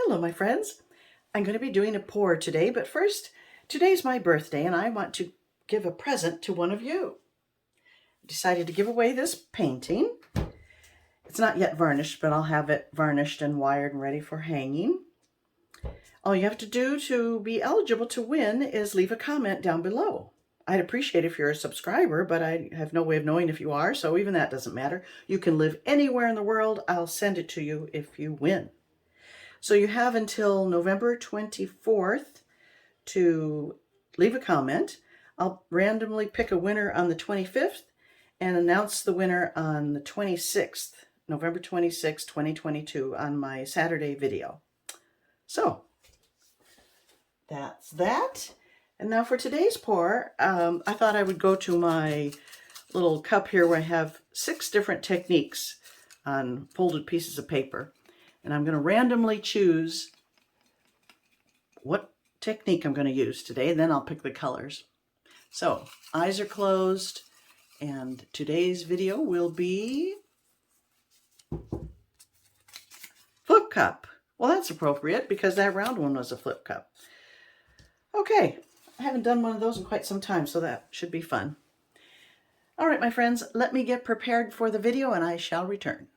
Hello, my friends. I'm going to be doing a pour today, but first, today's my birthday and I want to give a present to one of you. I decided to give away this painting. It's not yet varnished, but I'll have it varnished and wired and ready for hanging. All you have to do to be eligible to win is leave a comment down below. I'd appreciate if you're a subscriber, but I have no way of knowing if you are, so even that doesn't matter. You can live anywhere in the world. I'll send it to you if you win. So you have until November 24th to leave a comment. I'll randomly pick a winner on the 25th and announce the winner on the 26th, November 26th, 2022 on my Saturday video. So that's that. And now for today's pour, I thought I would go to my little cup here where I have 6 different techniques on folded pieces of paper. And I'm going to randomly choose what technique I'm going to use today, and then I'll pick the colors. So, eyes are closed, and today's video will be flip cup. Well, that's appropriate because that round one was a flip cup. Okay, I haven't done one of those in quite some time, so that should be fun. All right, my friends, let me get prepared for the video and I shall return.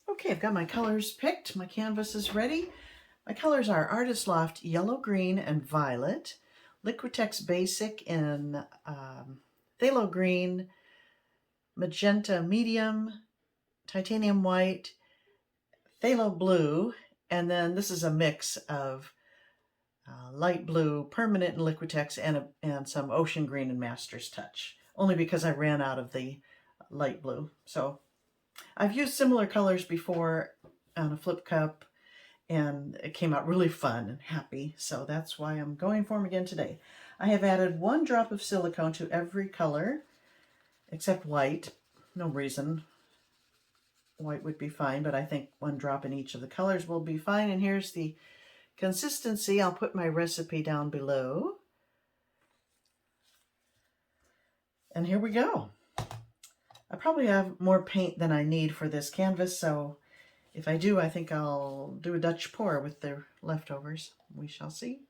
Okay, I've got my colors picked. My canvas is ready. My colors are Artist Loft Yellow, Green, and Violet, LIquitex Basic in Phthalo Green, Magenta Medium, Titanium White, Phthalo Blue, and then this is a mix of light blue, permanent and Liquitex, and some ocean green and Master's Touch, only because I ran out of the light blue. So I've used similar colors before on a flip cup, and it came out really fun and happy, so that's why I'm going for them again today. I have added 1 drop of silicone to every color, except white. No reason. White would be fine, but I think 1 drop in each of the colors will be fine. And here's the consistency. I'll put my recipe down below. And here we go. I probably have more paint than I need for this canvas, so if I do, I think I'll do a Dutch pour with the leftovers. We shall see.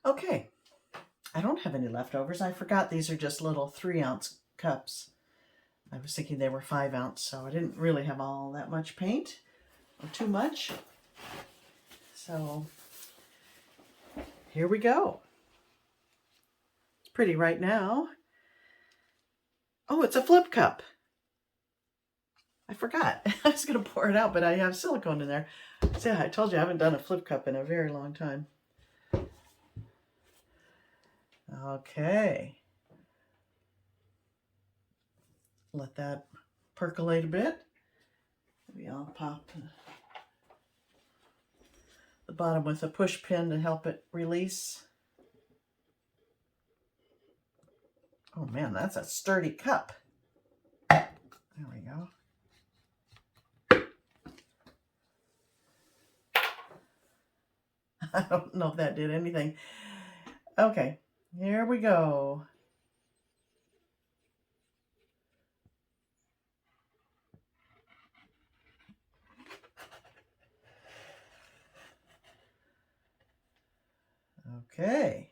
Okay, I don't have any leftovers. I forgot these are just little 3-ounce cups. I was thinking they were 5-ounce, so I didn't really have all that much paint, or too much. So here we go. It's pretty right now. Oh, it's a flip cup. I forgot. I was going to pour it out, but I have silicone in there. See, I told you I haven't done a flip cup in a very long time. Okay. Let that percolate a bit. Maybe I'll pop the bottom with a push pin to help it release. Oh man, that's a sturdy cup. There we go. I don't know if that did anything. Okay, here we go. Okay.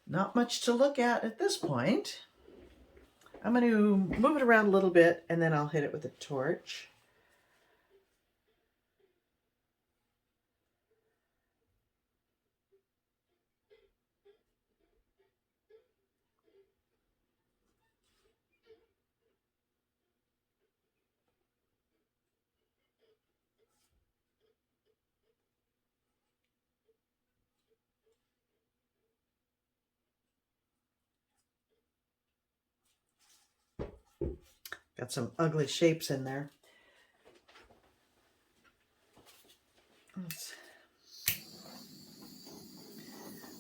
Not much to look at this point. I'm going to move it around a little bit and then I'll hit it with a torch. Got some ugly shapes in there. Let's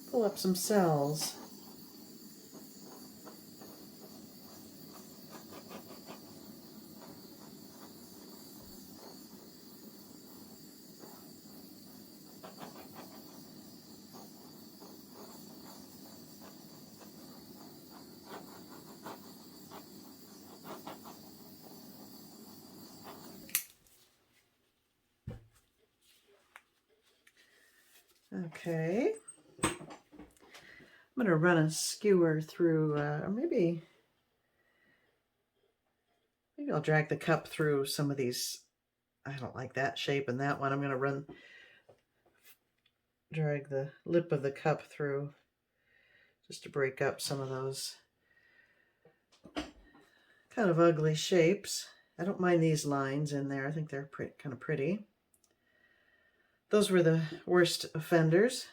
pull up some cells. Okay, I'm going to run a skewer through, or maybe I'll drag the cup through some of these. I don't like that shape and that one. I'm going to drag the lip of the cup through just to break up some of those kind of ugly shapes. I don't mind these lines in there. I think they're kind of pretty. Those were the worst offenders.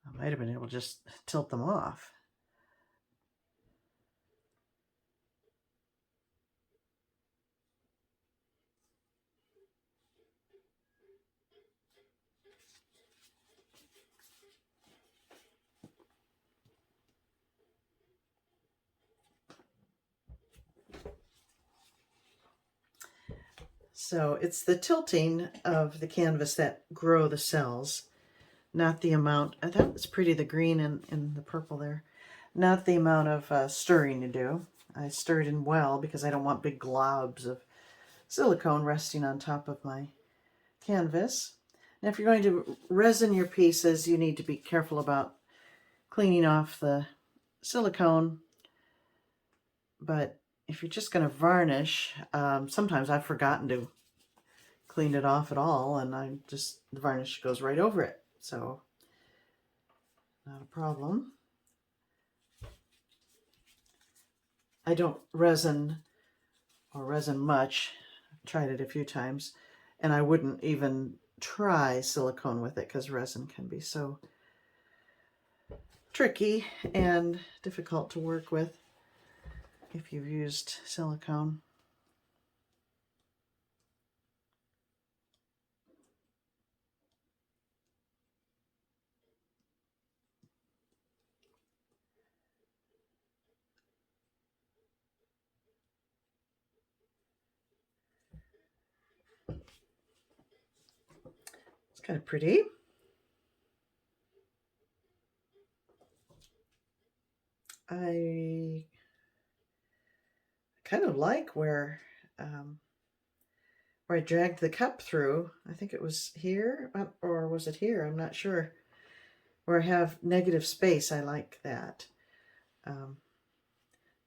I might have been able to just tilt them off. So it's the tilting of the canvas that grow the cells, not the amount. That was pretty, the green and the purple there. Not the amount of stirring to do. I stirred in well because I don't want big globs of silicone resting on top of my canvas. Now if you're going to resin your pieces, you need to be careful about cleaning off the silicone. But if you're just going to varnish, sometimes I've forgotten to clean it off at all, and the varnish goes right over it. So not a problem. I don't resin much. I've tried it a few times, and I wouldn't even try silicone with it because resin can be so tricky and difficult to work with if you've used silicone. It's kind of pretty. I kind of like where I dragged the cup through. I think it was here, or was it here? I'm not sure. Where I have negative space, I like that. I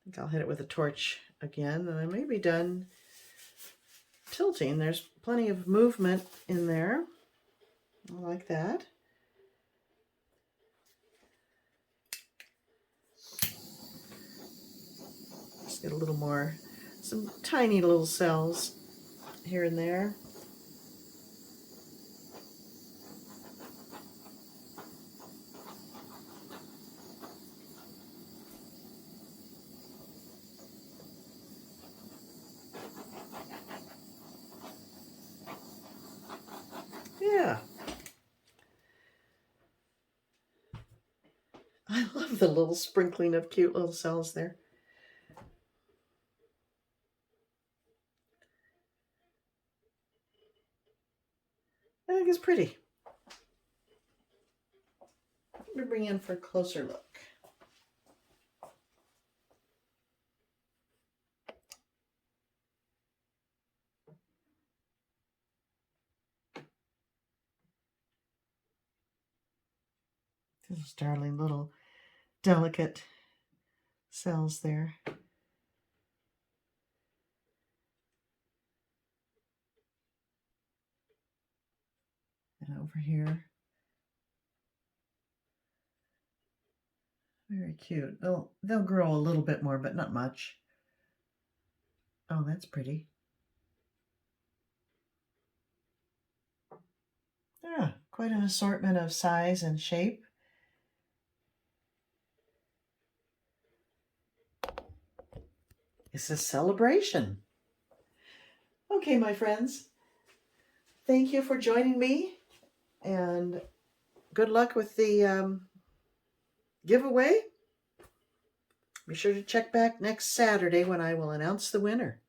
think I'll hit it with a torch again, and I may be done tilting. There's plenty of movement in there. I like that. Just get a little more, some tiny little cells here and there. Yeah. I love the little sprinkling of cute little cells there. I think it's pretty. Let me bring in for a closer look. Those darling little delicate cells there. And over here. Very cute. They'll grow a little bit more, but not much. Oh, that's pretty. Yeah, Quite an assortment of size and shape. It's a celebration. Okay, my friends. Thank you for joining me, and good luck with the giveaway. Be sure to check back next Saturday when I will announce the winner.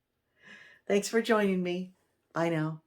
Thanks for joining me. Bye now.